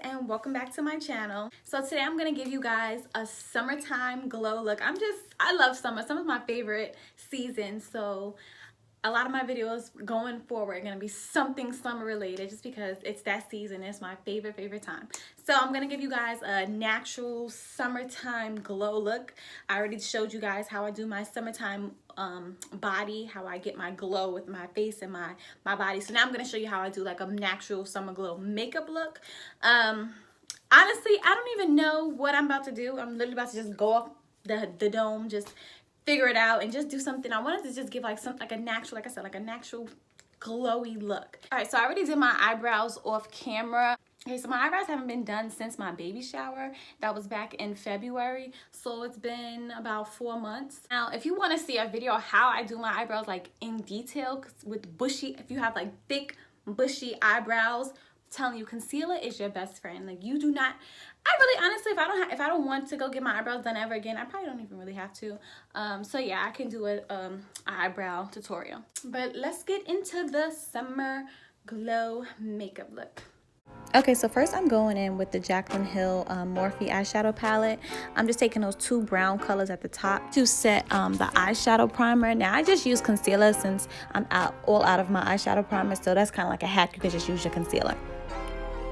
and welcome back to my channel. So today I'm gonna give you guys a summertime glow look. I love summer. Summer's my favorite season, so a lot of my videos going forward are gonna be something summer related just because it's that season. It's my favorite time. So I'm gonna give you guys a natural summertime glow look. I already showed you guys how I do my summertime body, how I get my glow with my face and my body. So now I'm gonna show you how I do like a natural summer glow makeup look. Honestly, I don't even know what I'm about to do. I'm literally about to just go off the dome, just figure it out and just do something. I wanted to just give like a natural, like I said, like a natural glowy look. All right, so I already did my eyebrows off camera. Okay, so my eyebrows haven't been done since my baby shower. That was back in February, so it's been about 4 months. Now, if you want to see a video of how I do my eyebrows like in detail with bushy, if you have like thick bushy eyebrows, I'm telling you, concealer is your best friend. Like, you do not, I really honestly, if I don't want to go get my eyebrows done ever again, I probably don't even really have to. So yeah, I can do a eyebrow tutorial. But let's get into the summer glow makeup look. Okay, so first I'm going in with the Jaclyn Hill Morphe eyeshadow palette. I'm just taking those two brown colors at the top to set the eyeshadow primer. Now, I just use concealer since I'm all out of my eyeshadow primer, so that's kind of like a hack. You can just use your concealer.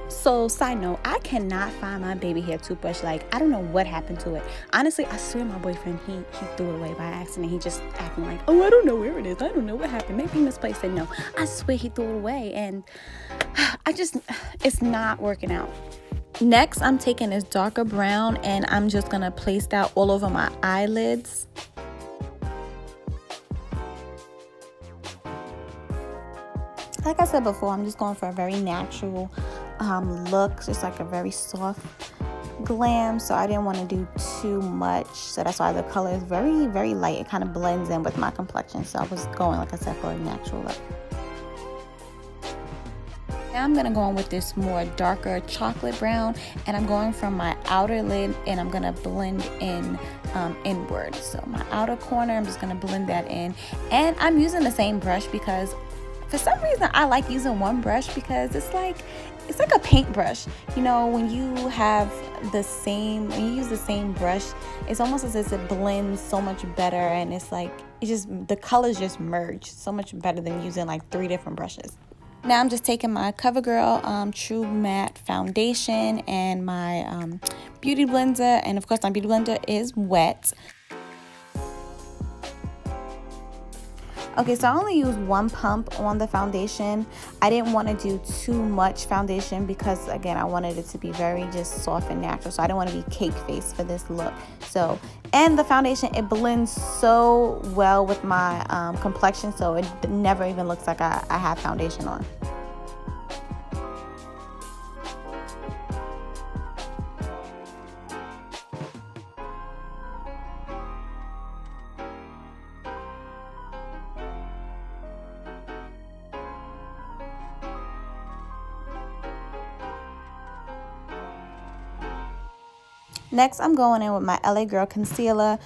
So, side note, I cannot find my baby hair toothbrush. Like, I don't know what happened to it. Honestly, I swear my boyfriend, he threw it away by accident. He just acting like, oh, I don't know where it is. I don't know what happened. Maybe he misplaced it. No, I swear he threw it away. And it's not working out. Next, I'm taking this darker brown and I'm just going to place that all over my eyelids. Like I said before, I'm just going for a very natural look, just like a very soft glam, so I didn't want to do too much, so that's why the color is very light. It kind of blends in with my complexion, so I was going, like I said, for a natural look. Now I'm going to go in with this more darker chocolate brown, and I'm going from my outer lid and I'm going to blend in inward. So my outer corner, I'm just going to blend that in, and I'm using the same brush because for some reason I like using one brush because it's like a paintbrush. You know, when you use the same brush, it's almost as if it blends so much better, and it's like the colors just merge so much better than using like 3 different brushes. Now I'm just taking my CoverGirl True Matte Foundation and my Beauty Blender, and of course my Beauty Blender is wet. Okay, so I only use 1 pump on the foundation. I didn't want to do too much foundation because, again, I wanted it to be very just soft and natural. So I didn't want to be cake face for this look. So, and the foundation, it blends so well with my complexion, so it never even looks like I have foundation on. Next, I'm going in with my L.A Girl concealer.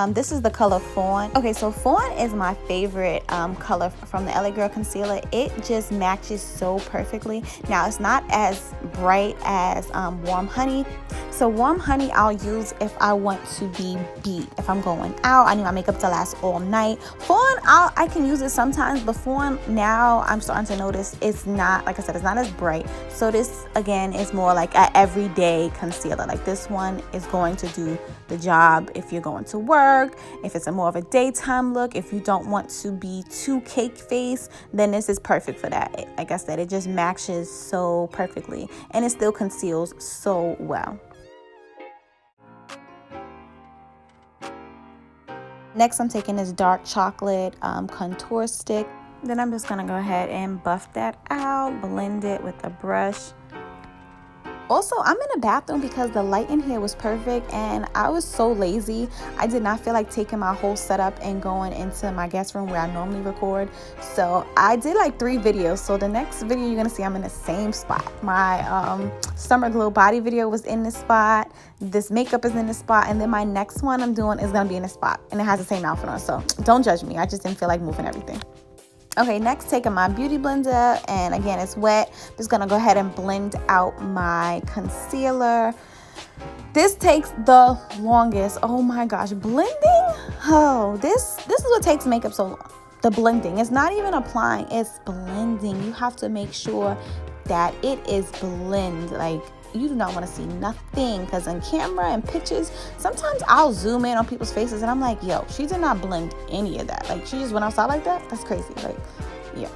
This is the color Fawn. Okay, so Fawn is my favorite color from the L.A Girl concealer. It just matches so perfectly. Now, it's not as bright as Warm Honey. So Warm Honey I'll use if I want to be beat. If I'm going out, I need my makeup to last all night. Fawn, I can use it sometimes, but Fawn now I'm starting to notice it's not, like I said, it's not as bright. So this, again, is more like an everyday concealer. Like this one is going to do the job if you're going to work, if it's a more of a daytime look, if you don't want to be too cake face, then this is perfect for that. Like I said, it just matches so perfectly and it still conceals so well. Next, I'm taking this dark chocolate contour stick. Then I'm just gonna go ahead and buff that out, blend it with a brush. Also, I'm in a bathroom because the light in here was perfect and I was so lazy. I did not feel like taking my whole setup and going into my guest room where I normally record. So I did like 3 videos. So the next video you're gonna see I'm in the same spot. My summer glow body video was in this spot. This makeup is in this spot. And then my next one I'm doing is gonna be in this spot. And it has the same outfit on. So don't judge me. I just didn't feel like moving everything. Okay, next taking my beauty blender, and again it's wet. I'm just gonna go ahead and blend out my concealer. This takes the longest. Oh my gosh, blending. Oh, this is what takes makeup so long. The blending. It's not even applying, it's blending. You have to make sure that it is blend. Like, you do not want to see nothing, because in camera and pictures, sometimes I'll zoom in on people's faces and I'm like, yo, she did not blend any of that. Like, she just went outside like that. That's crazy. Like, yeah.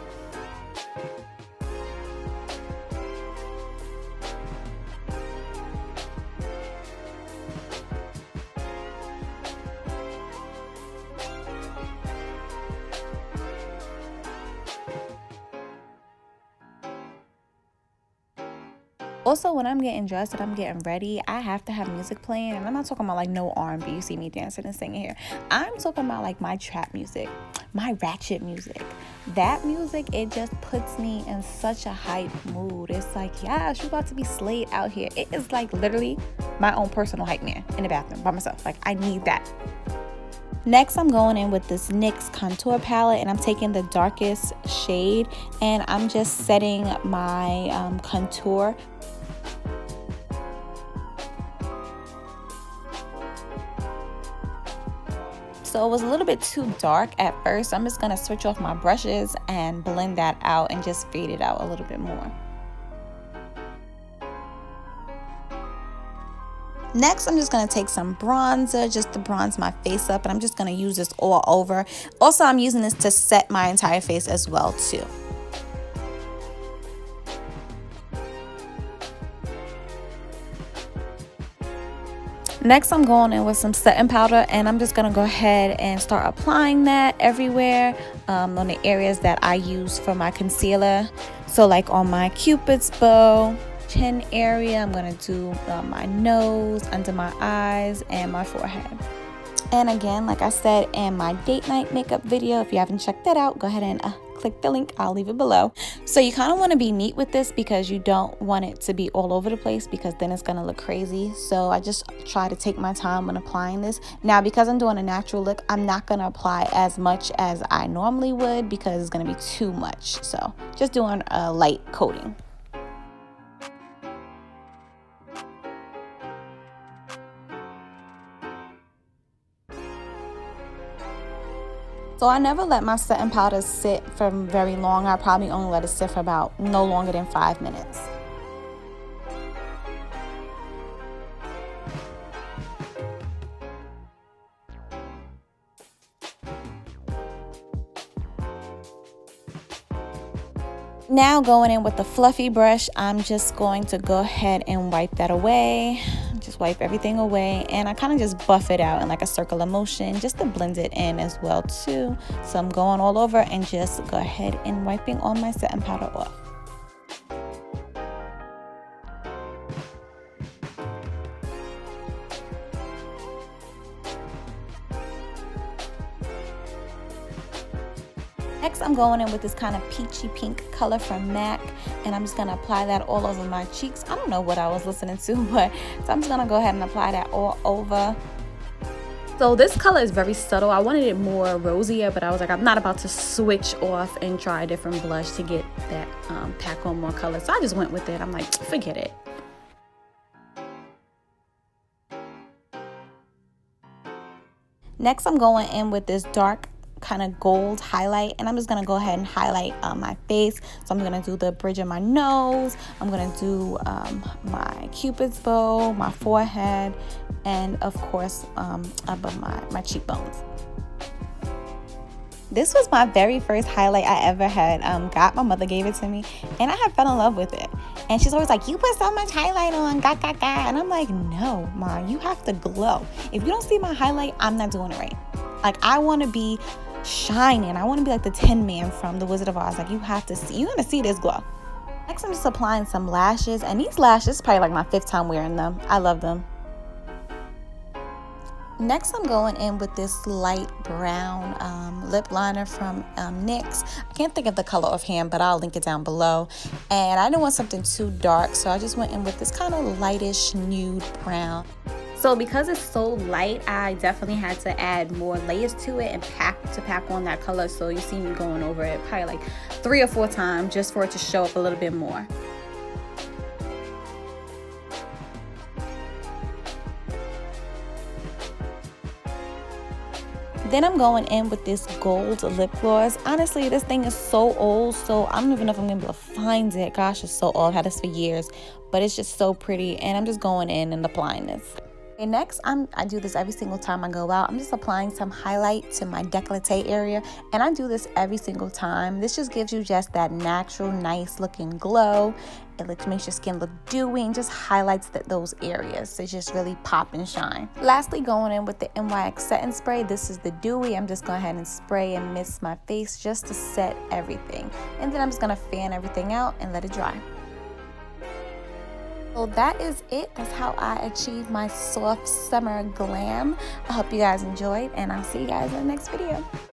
Also, when I'm getting dressed and I'm getting ready, I have to have music playing. And I'm not talking about like no R&B. You see me dancing and singing here. I'm talking about like my trap music, my ratchet music. That music, it just puts me in such a hype mood. It's like, yeah, she's about to be slayed out here. It is like literally my own personal hype man in the bathroom by myself. Like, I need that. Next, I'm going in with this NYX Contour palette, and I'm taking the darkest shade, and I'm just setting my contour. So it was a little bit too dark at first. I'm just going to switch off my brushes and blend that out and just fade it out a little bit more. Next, I'm just going to take some bronzer just to bronze my face up, and I'm just going to use this all over. Also, I'm using this to set my entire face as well too. Next, I'm going in with some setting powder, and I'm just going to go ahead and start applying that everywhere on the areas that I use for my concealer. So like on my Cupid's bow, chin area, I'm going to do my nose, under my eyes, and my forehead. And again, like I said in my date night makeup video, if you haven't checked that out, go ahead and click the link. I'll leave it below. So you kind of want to be neat with this because you don't want it to be all over the place, because then it's going to look crazy. So I just try to take my time when applying this. Now, because I'm doing a natural look, I'm not going to apply as much as I normally would because it's going to be too much. So just doing a light coating. So I never let my setting powder sit for very long. I probably only let it sit for about no longer than 5 minutes. Now going in with the fluffy brush, I'm just going to go ahead and wipe that away. Just wipe everything away, and I kind of just buff it out in like a circular motion just to blend it in as well too. So I'm going all over and just go ahead and wiping all my setting powder off. Next, I'm going in with this kind of peachy pink color from M.A.C, and I'm just going to apply that all over my cheeks. I don't know what I was listening to, but so I'm just going to go ahead and apply that all over. So this color is very subtle. I wanted it more rosier, but I was like, I'm not about to switch off and try a different blush to get that pack on more color. So I just went with it. I'm like, forget it. Next, I'm going in with this dark kind of gold highlight, and I'm just gonna go ahead and highlight my face. So I'm gonna do the bridge of my nose, I'm gonna do my Cupid's bow, my forehead, and of course above my cheekbones. This was my very first highlight I ever had got. My mother gave it to me, and I had fell in love with it. And she's always like, you put so much highlight on, ga. And I'm like, no, Ma, you have to glow. If you don't see my highlight, I'm not doing it right. Like, I want to be shining. I want to be like the Tin Man from The Wizard of Oz. Like, you have to see, you're going to see this glow. Next, I'm just applying some lashes. And these lashes, probably like my 5th time wearing them. I love them. Next, I'm going in with this light brown lip liner from NYX. I can't think of the color offhand, but I'll link it down below. And I didn't want something too dark, so I just went in with this kind of lightish nude brown. So because it's so light, I definitely had to add more layers to it and pack on that color. So you see me going over it probably like 3 or 4 times just for it to show up a little bit more. Then I'm going in with this gold lip gloss. Honestly, this thing is so old, so I don't even know if I'm gonna be able to find it. Gosh, it's so old. I've had this for years, but it's just so pretty, and I'm just going in and applying this. Okay, next, I do this every single time I go out. I'm just applying some highlight to my décolleté area, and I do this every single time. This just gives you just that natural, nice looking glow. It makes your skin look dewy and just highlights those areas. It just really pop and shine. Lastly, going in with the NYX setting spray. This is the Dewy. I'm just going ahead and spray and mist my face just to set everything. And then I'm just going to fan everything out and let it dry. So that is it. That's how I achieved my soft summer glam. I hope you guys enjoyed, and I'll see you guys in the next video.